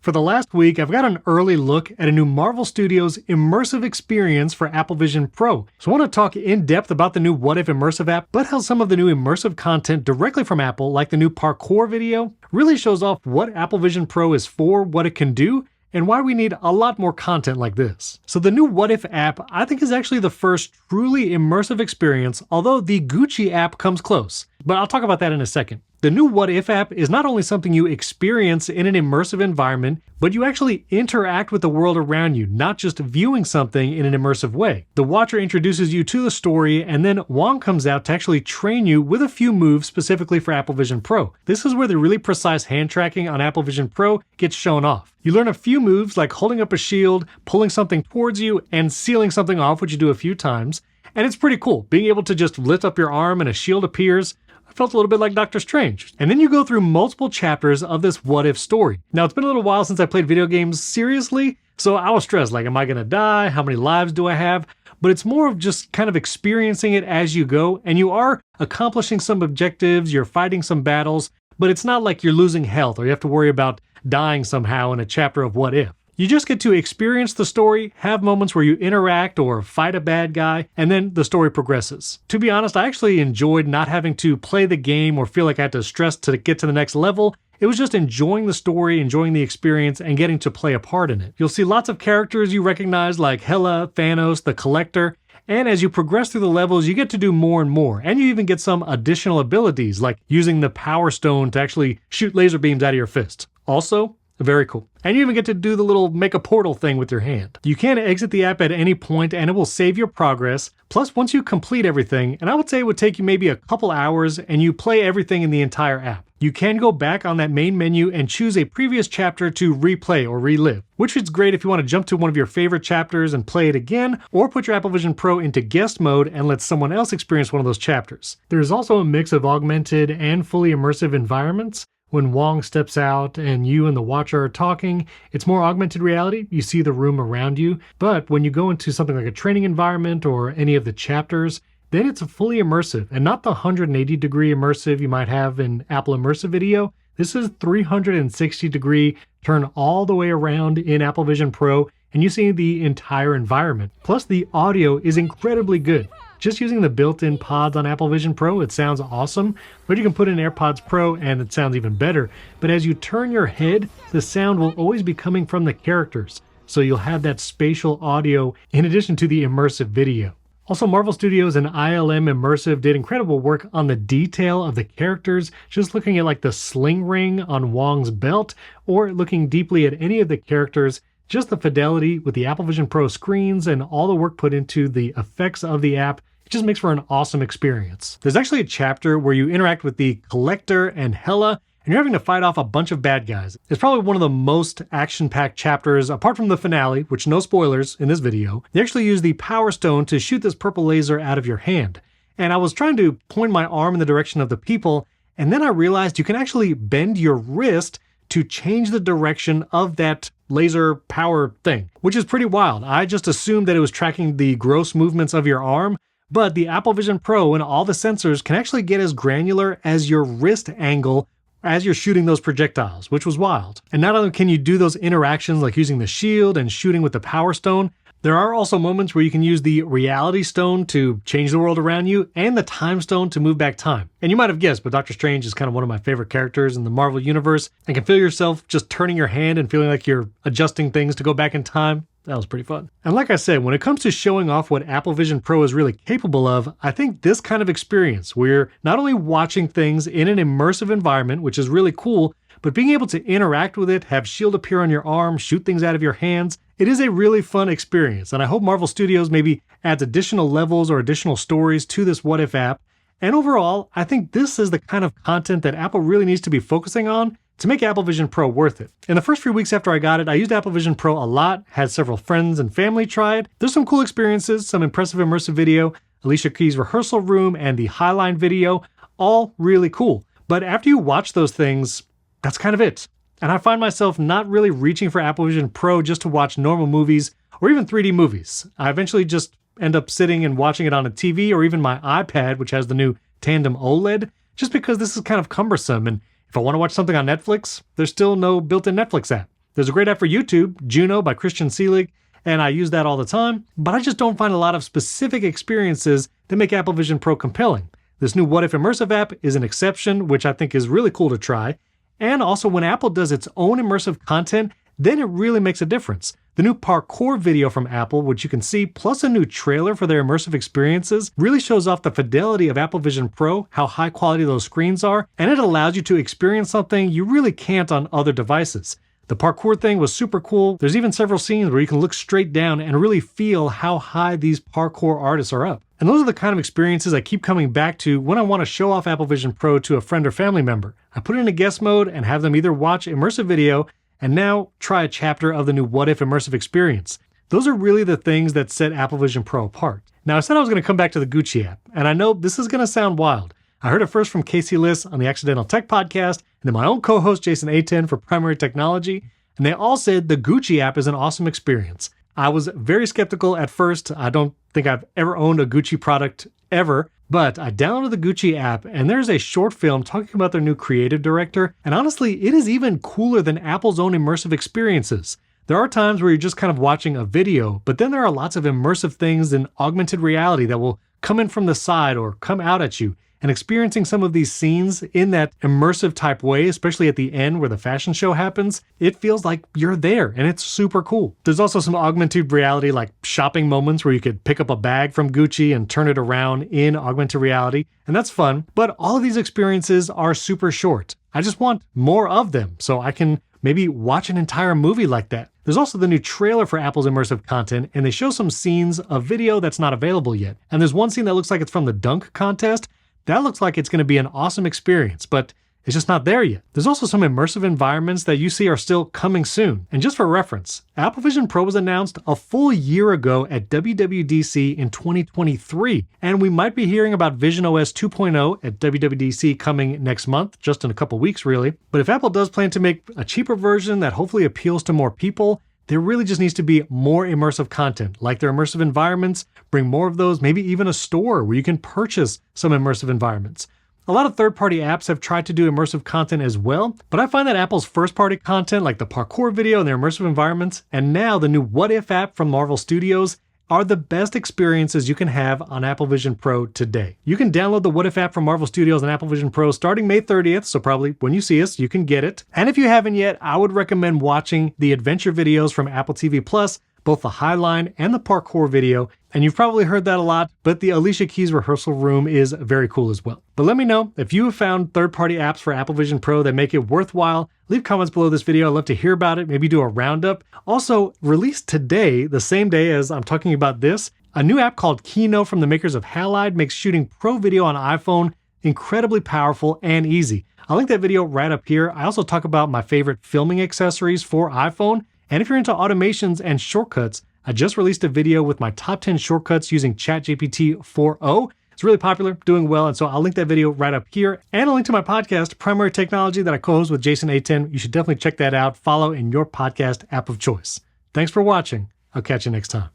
For the last week, I've got an early look at a new Marvel Studios immersive experience for Apple Vision Pro. So I want to talk in depth about the new What If Immersive app, but how some of the new immersive content directly from Apple, like the new parkour video, really shows off what Apple Vision Pro is for, what it can do, and why we need a lot more content like this. So the new What If app, I think, is actually the first truly immersive experience, although the Gucci app comes close. But I'll talk about that in a second. The new What If app is not only something you experience in an immersive environment, but you actually interact with the world around you, not just viewing something in an immersive way. The watcher introduces you to the story, and then Wong comes out to actually train you with a few moves specifically for Apple Vision Pro. This is where the really precise hand tracking on Apple Vision Pro gets shown off. You learn a few moves like holding up a shield, pulling something towards you, and sealing something off, which you do a few times. And it's pretty cool, being able to just lift up your arm and a shield appears. I felt a little bit like Doctor Strange. And then you go through multiple chapters of this what if story. Now, it's been a little while since I played video games seriously, so I was stressed, like, am I gonna die? How many lives do I have? But it's more of just kind of experiencing it as you go, and you are accomplishing some objectives, you're fighting some battles, but it's not like you're losing health or you have to worry about dying somehow in a chapter of What If. You just get to experience the story, have moments where you interact or fight a bad guy, and then the story progresses. To be honest, I actually enjoyed not having to play the game or feel like I had to stress to get to the next level. It was just enjoying the story, enjoying the experience, and getting to play a part in it. You'll see lots of characters you recognize like Hela, Thanos, the Collector, and as you progress through the levels, you get to do more and more, and you even get some additional abilities like using the Power Stone to actually shoot laser beams out of your fist. Also, very cool. And you even get to do the little make a portal thing with your hand. You can exit the app at any point and it will save your progress. Plus, once you complete everything, and I would say it would take you maybe a couple hours, and you play everything in the entire app, you can go back on that main menu and choose a previous chapter to replay or relive, which is great if you want to jump to one of your favorite chapters and play it again, or put your Apple Vision Pro into guest mode and let someone else experience one of those chapters. There is also a mix of augmented and fully immersive environments. When Wong steps out and you and the watcher are talking, it's more augmented reality. You see the room around you. But when you go into something like a training environment or any of the chapters, then it's fully immersive and not the 180-degree immersive you might have in Apple Immersive Video. This is 360-degree, turn all the way around in Apple Vision Pro, and you see the entire environment. Plus, the audio is incredibly good. Just using the built-in pods on Apple Vision Pro, it sounds awesome, but you can put in AirPods Pro and it sounds even better. But as you turn your head, the sound will always be coming from the characters, so you'll have that spatial audio in addition to the immersive video. Also, Marvel Studios and ILM Immersive did incredible work on the detail of the characters, just looking at like the sling ring on Wong's belt, or looking deeply at any of the characters. Just the fidelity with the Apple Vision Pro screens and all the work put into the effects of the app, it just makes for an awesome experience. There's actually a chapter where you interact with the Collector and Hela, and you're having to fight off a bunch of bad guys. It's probably one of the most action-packed chapters, apart from the finale, which no spoilers in this video. You actually use the Power Stone to shoot this purple laser out of your hand. And I was trying to point my arm in the direction of the people, and then I realized you can actually bend your wrist to change the direction of that laser power thing, which is pretty wild. I just assumed that it was tracking the gross movements of your arm, but the Apple Vision Pro and all the sensors can actually get as granular as your wrist angle as you're shooting those projectiles, which was wild. And not only can you do those interactions like using the shield and shooting with the Power Stone, there are also moments where you can use the Reality Stone to change the world around you and the Time Stone to move back time. And you might have guessed, but Doctor Strange is kind of one of my favorite characters in the Marvel Universe, and can feel yourself just turning your hand and feeling like you're adjusting things to go back in time. That was pretty fun. And like I said, when it comes to showing off what Apple Vision Pro is really capable of, I think this kind of experience, where you're not only watching things in an immersive environment, which is really cool, but being able to interact with it, have shield appear on your arm, shoot things out of your hands, it is a really fun experience. And I hope Marvel Studios maybe adds additional levels or additional stories to this What If app. And overall, I think this is the kind of content that Apple really needs to be focusing on to make Apple Vision Pro worth it. In the first few weeks after I got it, I used Apple Vision Pro a lot, had several friends and family try it. There's some cool experiences, some impressive immersive video, Alicia Keys' rehearsal room, and the Highline video, all really cool. But after you watch those things, that's kind of it. And I find myself not really reaching for Apple Vision Pro just to watch normal movies or even 3D movies. I eventually just end up sitting and watching it on a TV or even my iPad, which has the new tandem OLED, just because this is kind of cumbersome. And if I want to watch something on Netflix, there's still no built-in Netflix app. There's a great app for YouTube, Juno by Christian Seelig, and I use that all the time, but I just don't find a lot of specific experiences that make Apple Vision Pro compelling. This new What If Immersive app is an exception, which I think is really cool to try. And also when Apple does its own immersive content, then it really makes a difference. The new parkour video from Apple, which you can see, plus a new trailer for their immersive experiences, really shows off the fidelity of Apple Vision Pro, how high quality those screens are, and it allows you to experience something you really can't on other devices. The parkour thing was super cool. There's even several scenes where you can look straight down and really feel how high these parkour artists are up. And those are the kind of experiences I keep coming back to when I want to show off Apple Vision Pro to a friend or family member. I put it in a guest mode and have them either watch immersive video and now try a chapter of the new What If immersive experience. Those are really the things that set Apple Vision Pro apart. Now, I said I was going to come back to the Gucci app, and I know this is going to sound wild. I heard it first from Casey Liss on the Accidental Tech podcast, and then my own co-host Jason Aten for Primary Technology, and they all said the Gucci app is an awesome experience. I was very skeptical at first. I don't think I've ever owned a Gucci product ever, but I downloaded the Gucci app and there's a short film talking about their new creative director, and honestly, it is even cooler than Apple's own immersive experiences. There are times where you're just kind of watching a video, but then there are lots of immersive things in augmented reality that will come in from the side or come out at you. And experiencing some of these scenes in that immersive type way, especially at the end where the fashion show happens, it feels like you're there and it's super cool. There's also some augmented reality like shopping moments where you could pick up a bag from Gucci and turn it around in augmented reality, and that's fun. But all of these experiences are super short. I just want more of them so I can maybe watch an entire movie like that. There's also the new trailer for Apple's immersive content, and they show some scenes of video that's not available yet. And there's one scene that looks like it's from the dunk contest. That looks like it's going to be an awesome experience, but it's just not there yet. There's also some immersive environments that you see are still coming soon. And just for reference, Apple Vision Pro was announced a full year ago at WWDC in 2023, and we might be hearing about visionOS 2.0 at WWDC coming next month, just in a couple weeks really. But if Apple does plan to make a cheaper version that hopefully appeals to more people, there really just needs to be more immersive content, like their immersive environments, bring more of those, maybe even a store where you can purchase some immersive environments. A lot of third-party apps have tried to do immersive content as well, but I find that Apple's first-party content, like the parkour video and their immersive environments, and now the new What If app from Marvel Studios, are the best experiences you can have on Apple Vision Pro today. You can download the What If app from Marvel Studios on Apple Vision Pro starting May 30th, so probably when you see us, you can get it. And if you haven't yet, I would recommend watching the adventure videos from Apple TV Plus, both the Highline and the parkour video. And you've probably heard that a lot, but the Alicia Keys rehearsal room is very cool as well. But let me know if you have found third-party apps for Apple Vision Pro that make it worthwhile. Leave comments below this video. I'd love to hear about it, maybe do a roundup. Also, released today, the same day as I'm talking about this, a new app called Keynote from the makers of Halide makes shooting pro video on iPhone incredibly powerful and easy. I'll link that video right up here. I also talk about my favorite filming accessories for iPhone. And if you're into automations and shortcuts, I just released a video with my top 10 shortcuts using ChatGPT 4o. It's really popular, doing well, and so I'll link that video right up here, and a link to my podcast, Primary Technology, that I co-host with Jason Aten. You should definitely check that out. Follow in your podcast app of choice. Thanks for watching. I'll catch you next time.